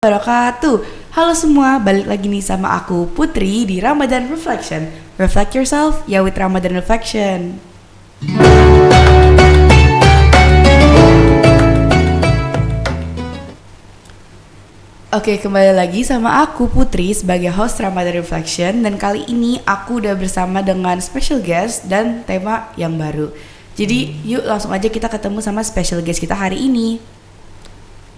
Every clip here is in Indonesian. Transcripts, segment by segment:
Wabarakatuh. Halo semua, balik lagi nih sama aku Putri di Ramadan Reflection. Reflect yourself, ya with Ramadan Reflection. Oke, kembali lagi sama aku Putri sebagai host Ramadan Reflection. Dan kali ini aku udah bersama dengan special guest dan tema yang baru. Jadi yuk langsung aja kita ketemu sama special guest kita hari ini.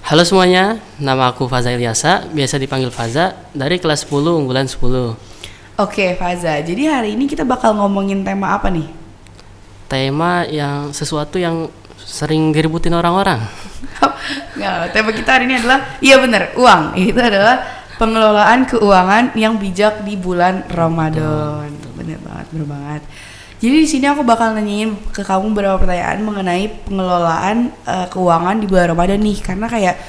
Halo semuanya, nama aku Faza Ilyasa, biasa dipanggil Faza, dari kelas 10 unggulan 10. Oke Faza, jadi hari ini kita bakal ngomongin tema apa nih? Tema yang sesuatu yang sering diributin orang-orang. Nggak, tema kita hari ini adalah, iya bener, uang. Itu adalah pengelolaan keuangan yang bijak di bulan Ramadan. Bener banget. Jadi di sini aku bakal nanyain ke kamu beberapa pertanyaan mengenai pengelolaan keuangan di bulan Ramadan nih, karena kayak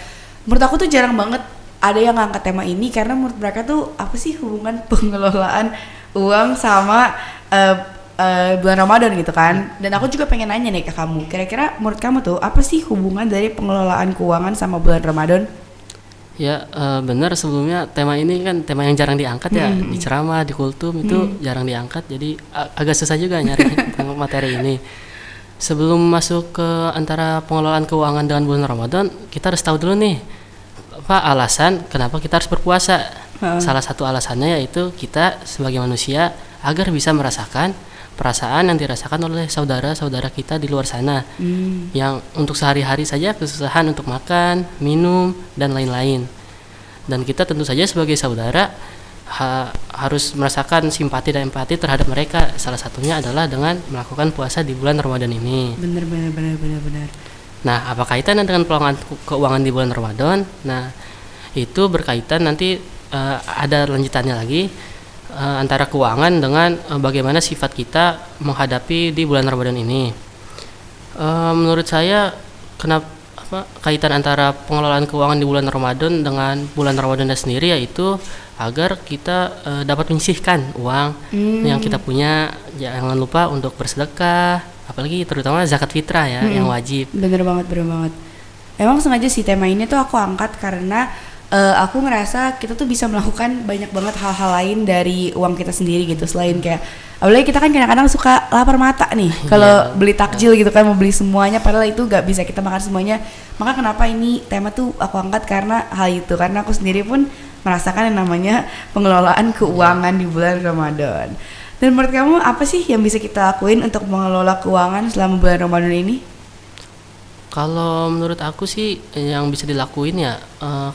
menurut aku tuh jarang banget ada yang ngangkat tema ini, karena menurut mereka tuh apa sih hubungan pengelolaan uang sama bulan Ramadan gitu kan. Dan aku juga pengen nanya nih ke kamu, kira-kira menurut kamu tuh apa sih hubungan dari pengelolaan keuangan sama bulan Ramadan? Ya benar, sebelumnya tema ini kan tema yang jarang diangkat ya, di ceramah, di kultum itu jarang diangkat, jadi agak susah juga nyari tentang materi ini. Sebelum masuk ke antara pengelolaan keuangan dengan bulan Ramadan, kita harus tahu dulu nih apa alasan kenapa kita harus berpuasa. Salah satu alasannya yaitu kita sebagai manusia agar bisa merasakan perasaan yang dirasakan oleh saudara-saudara kita di luar sana, yang untuk sehari-hari saja kesusahan untuk makan, minum, dan lain-lain. Dan kita tentu saja sebagai saudara harus merasakan simpati dan empati terhadap mereka. Salah satunya adalah dengan melakukan puasa di bulan Ramadan ini. Bener. Nah, apa kaitannya dengan pengelolaan keuangan di bulan Ramadan? Nah, itu berkaitan nanti ada lanjutannya lagi. Antara keuangan dengan bagaimana sifat kita menghadapi di bulan Ramadan ini. Menurut saya kaitan antara pengelolaan keuangan di bulan Ramadan dengan bulan Ramadan sendiri yaitu agar kita dapat menyisihkan uang yang kita punya. Jangan lupa untuk bersedekah, apalagi terutama zakat fitrah ya, yang wajib. Bener banget. Emang sengaja sih tema ini tuh aku angkat karena aku ngerasa kita tuh bisa melakukan banyak banget hal-hal lain dari uang kita sendiri gitu, selain kayak apalagi kita kan kadang-kadang suka lapar mata nih kalau beli takjil gitu kan, mau beli semuanya padahal itu gak bisa kita makan semuanya. Maka kenapa ini tema tuh aku angkat karena hal itu, karena aku sendiri pun merasakan yang namanya pengelolaan keuangan di bulan Ramadan. Dan menurut kamu apa sih yang bisa kita lakuin untuk mengelola keuangan selama bulan Ramadan ini? Kalau menurut aku sih yang bisa dilakuin ya,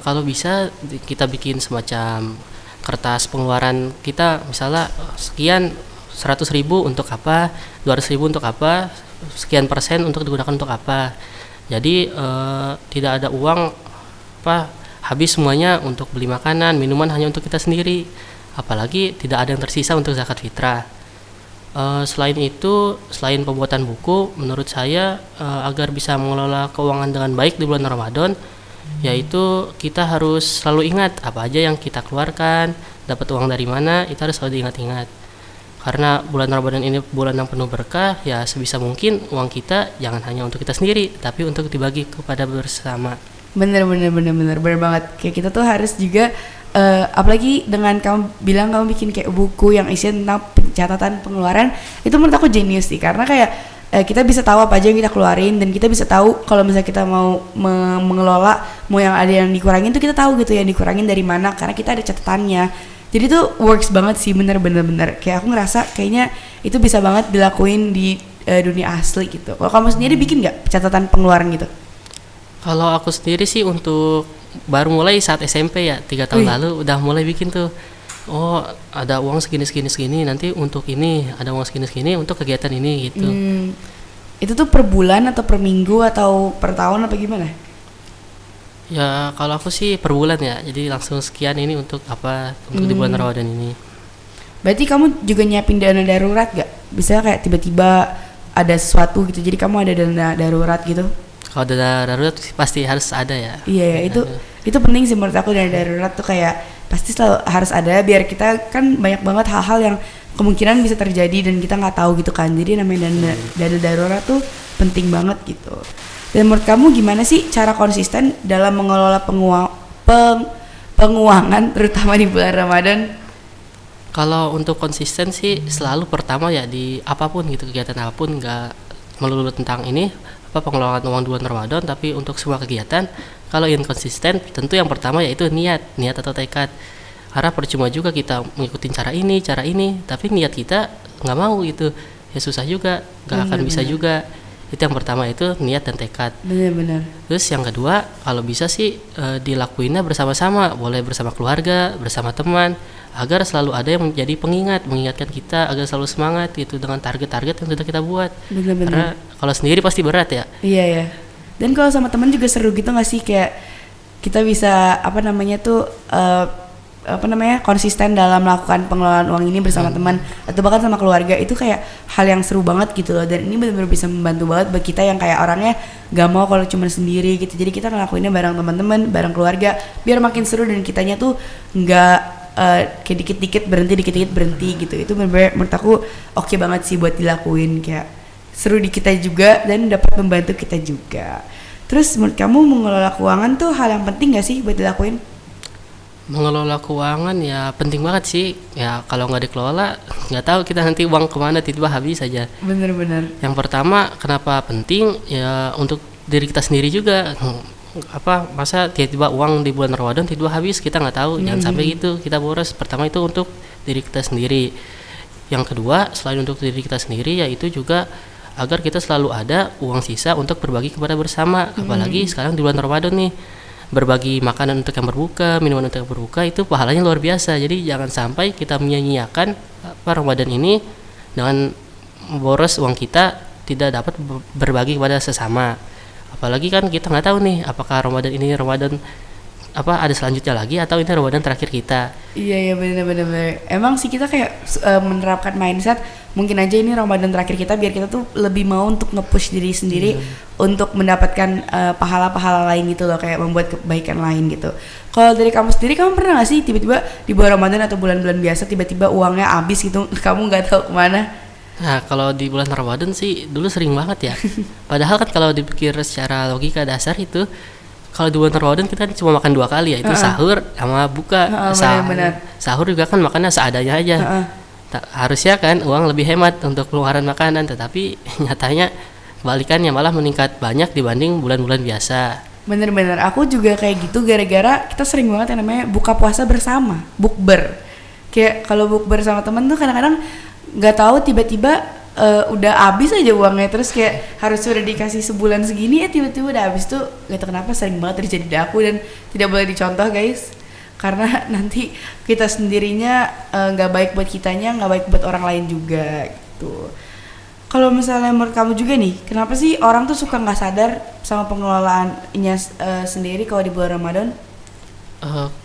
kalau bisa kita bikin semacam kertas pengeluaran kita, misalnya sekian 100.000 untuk apa, 200.000 untuk apa, sekian persen untuk digunakan untuk apa. Jadi tidak ada uang habis semuanya untuk beli makanan, minuman hanya untuk kita sendiri. Apalagi tidak ada yang tersisa untuk zakat fitrah. Selain itu, selain pembuatan buku, menurut saya agar bisa mengelola keuangan dengan baik di bulan Ramadan, yaitu kita harus selalu ingat apa aja yang kita keluarkan, dapat uang dari mana, itu harus selalu diingat-ingat. Karena bulan Ramadan ini bulan yang penuh berkah, ya sebisa mungkin uang kita jangan hanya untuk kita sendiri, tapi untuk dibagi kepada bersama. Bener banget. Kayak kita tuh harus juga apalagi dengan kamu bilang kamu bikin kayak buku yang isinya tentang catatan pengeluaran, itu menurut aku jenius sih, karena kayak kita bisa tahu apa aja yang kita keluarin, dan kita bisa tahu kalau misalnya kita mau mengelola, mau yang ada yang dikurangin tuh kita tahu gitu yang dikurangin dari mana, karena kita ada catatannya. Jadi tuh works banget sih, bener. Kayak aku ngerasa kayaknya itu bisa banget dilakuin di dunia asli gitu. Kalau kamu sendiri bikin nggak catatan pengeluaran gitu? Kalau aku sendiri sih untuk baru mulai saat SMP ya, 3 tahun lalu udah mulai bikin tuh. Oh, ada uang segini, nanti untuk ini, ada uang segini untuk kegiatan ini gitu. Itu tuh per bulan atau per minggu atau per tahun apa gimana? Ya kalau aku sih per bulan ya, jadi langsung sekian ini untuk apa, untuk di bulan Ramadan ini. Berarti kamu juga nyiapin dana darurat gak? Misalnya kayak tiba-tiba ada sesuatu gitu, jadi kamu ada dana darurat gitu? Kalau dana darurat pasti harus ada ya. Iya, itu penting sih menurut aku. Dana darurat tuh kayak pasti selalu harus ada, biar kita kan banyak banget hal-hal yang kemungkinan bisa terjadi dan kita nggak tahu gitu kan. Jadi namanya dana darurat tuh penting banget gitu. Dan menurut kamu gimana sih cara konsisten dalam mengelola penguangan terutama di bulan Ramadan? Kalau untuk konsisten sih selalu pertama ya di apapun gitu, kegiatan apapun, nggak melulu tentang ini apa pengelolaan uang di bulan Ramadan, tapi untuk semua kegiatan kalau ingin konsisten tentu yang pertama yaitu niat atau tekad. Karena percuma juga kita mengikuti cara ini tapi niat kita nggak mau gitu, ya susah juga, nggak akan bisa juga. Itu yang pertama, itu niat dan tekad. Benar-benar. Terus yang kedua, kalau bisa sih dilakuinnya bersama-sama, boleh bersama keluarga, bersama teman, agar selalu ada yang menjadi mengingatkan kita agar selalu semangat gitu dengan target-target yang sudah kita buat. Benar-benar. Karena kalau sendiri pasti berat ya. Iya ya. Dan kalau sama teman juga seru gitu nggak sih, kayak kita bisa konsisten dalam melakukan pengelolaan uang ini bersama teman atau bahkan sama keluarga, itu kayak hal yang seru banget gitu loh. Dan ini benar-benar bisa membantu banget bagi kita yang kayak orangnya gak mau kalau cuma sendiri gitu. Jadi kita ngelakuinnya bareng teman-teman, bareng keluarga, biar makin seru dan kitanya tuh nggak kayak dikit-dikit berhenti gitu. Itu benar-benar menurut aku oke banget sih buat dilakuin, kayak seru di kita juga dan dapat membantu kita juga. Terus menurut kamu mengelola keuangan tuh hal yang penting gak sih buat dilakuin? Mengelola keuangan ya penting banget sih ya. Kalau nggak dikelola nggak tahu kita nanti uang kemana, tiba-tiba habis saja. Bener-bener. Yang pertama kenapa penting ya, untuk diri kita sendiri juga. Masa tiba-tiba uang di bulan Ramadan tiba-tiba habis, kita nggak tahu. Jangan sampai gitu kita boros. Pertama itu untuk diri kita sendiri. Yang kedua selain untuk diri kita sendiri, yaitu juga agar kita selalu ada uang sisa untuk berbagi kepada bersama. Apalagi sekarang di bulan Ramadan nih, berbagi makanan untuk yang berbuka, minuman untuk yang berbuka, itu pahalanya luar biasa. Jadi jangan sampai kita menyia-nyiakan Ramadan ini dengan boros uang kita, tidak dapat berbagi kepada sesama. Apalagi kan kita nggak tahu nih apakah Ramadan ini ada selanjutnya lagi atau ini Ramadan terakhir kita. Iya benar-benar. Emang sih kita kayak menerapkan mindset mungkin aja ini Ramadan terakhir kita, biar kita tuh lebih mau untuk nge-push diri sendiri untuk mendapatkan pahala-pahala lain gitu loh, kayak membuat kebaikan lain gitu. Kalau dari kamu sendiri, kamu pernah gak sih tiba-tiba di bulan Ramadan atau bulan-bulan biasa tiba-tiba uangnya habis gitu, kamu nggak tahu kemana? Nah, kalau di bulan Ramadan sih dulu sering banget ya. Padahal kan kalau dipikir secara logika dasar itu, kalau di bulan Ramadan kita kan cuma makan 2 kali ya, itu sahur sama buka. Sahur juga kan makannya seadanya aja. Harusnya kan uang lebih hemat untuk pengeluaran makanan, tetapi nyatanya kebalikannya, malah meningkat banyak dibanding bulan-bulan biasa. Bener-bener, aku juga kayak gitu gara-gara kita sering banget yang namanya buka puasa bersama, bukber. Kayak kalau bukber sama temen tuh kadang-kadang nggak tahu tiba-tiba udah habis aja uangnya, terus kayak harus sudah dikasih sebulan segini ya tiba-tiba udah habis. Tuh gak tahu kenapa sering banget terjadi di aku dan tidak boleh dicontoh guys, karena nanti kita sendirinya nggak baik buat kitanya, nggak baik buat orang lain juga gitu. Kalau misalnya menurut kamu juga nih, kenapa sih orang tuh suka nggak sadar sama pengelolaannya sendiri kalau di bulan Ramadan?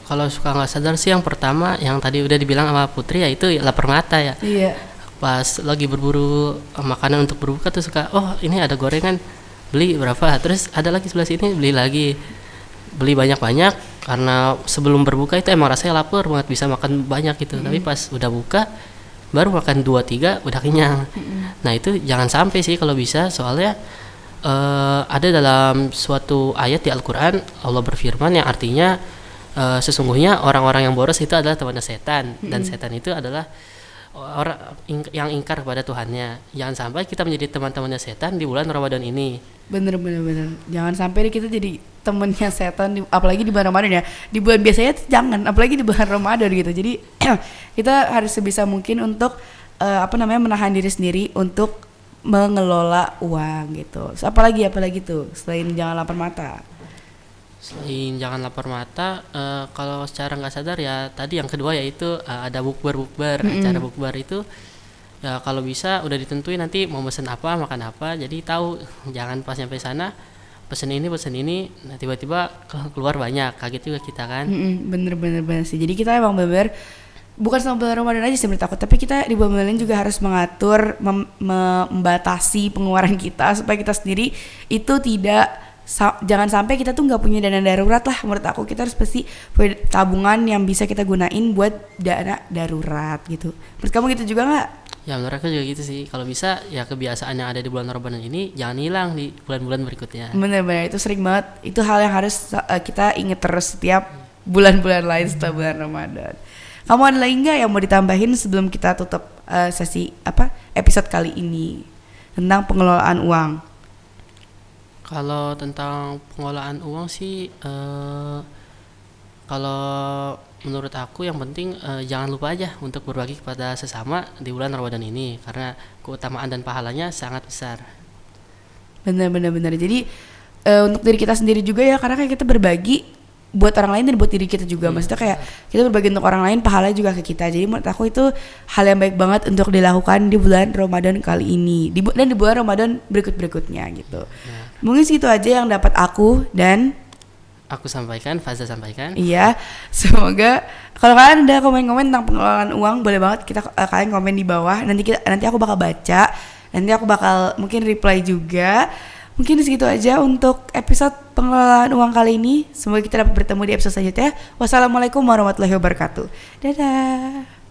Kalau suka nggak sadar sih, yang pertama yang tadi udah dibilang sama Putri, yaitu lapar mata ya. Iya. Pas lagi berburu makanan untuk berbuka tuh suka, oh ini ada gorengan, beli berapa, terus ada lagi sebelah sini, beli banyak-banyak, karena sebelum berbuka itu emang rasanya lapar banget, bisa makan banyak gitu. Tapi pas udah buka baru makan 2-3 udah kenyang. Nah itu jangan sampai sih kalau bisa, soalnya ada dalam suatu ayat di Al-Quran Allah berfirman yang artinya sesungguhnya orang-orang yang boros itu adalah temannya setan, dan setan itu adalah orang yang ingkar kepada Tuhannya. Jangan sampai kita menjadi teman-temannya setan di bulan Ramadan ini. Bener. Jangan sampai kita jadi temennya setan, apalagi di bulan Ramadan ya. Di bulan biasanya jangan, apalagi di bulan Ramadan gitu. Jadi kita harus sebisa mungkin untuk menahan diri sendiri untuk mengelola uang gitu. So, apalagi tuh selain jangan lapar mata. Selain jangan lapar mata, kalau secara nggak sadar ya tadi yang kedua yaitu ada bukber. Acara bukber itu ya kalau bisa udah ditentuin nanti mau pesen apa, makan apa, jadi tahu. Jangan pas nyampe sana pesen ini, nah tiba-tiba keluar banyak, kaget juga kita kan. Bener sih. Jadi kita emang bener bukan sama bulan Ramadan aja sih menurut aku, tapi kita di bulan lain juga harus mengatur, membatasi pengeluaran kita supaya kita sendiri itu jangan sampai kita tuh nggak punya dana darurat lah. Menurut aku kita harus pasti punya tabungan yang bisa kita gunain buat dana darurat gitu. Menurut kamu gitu juga nggak? Ya menurut aku juga gitu sih. Kalau bisa ya kebiasaan yang ada di bulan Ramadan ini jangan hilang di bulan-bulan berikutnya. Bener itu sering banget. Itu hal yang harus kita ingat terus setiap bulan-bulan lain setelah bulan Ramadan. Kamu ada lagi nggak yang mau ditambahin sebelum kita tutup sesi episode kali ini tentang pengelolaan uang? Kalau tentang pengelolaan uang sih, kalau menurut aku yang penting jangan lupa aja untuk berbagi kepada sesama di bulan Ramadan ini, karena keutamaan dan pahalanya sangat besar. Benar. Jadi untuk diri kita sendiri juga ya, karena kayak kita berbagi buat orang lain dan buat diri kita juga. Maksudnya kayak kita berbagi untuk orang lain, pahala juga ke kita. Jadi menurut aku itu hal yang baik banget untuk dilakukan di bulan Ramadan kali ini dan di bulan Ramadan berikutnya gitu. Mungkin segitu aja yang dapat aku dan Aku sampaikan, Faza sampaikan. iya, semoga kalau kalian ada komen-komen tentang pengelolaan uang, boleh banget kalian komen di bawah. Nanti aku bakal baca. Nanti aku bakal mungkin reply juga. Mungkin segitu aja untuk episode pengelolaan uang kali ini. Semoga kita dapat bertemu di episode selanjutnya. Wassalamualaikum warahmatullahi wabarakatuh. Dadah.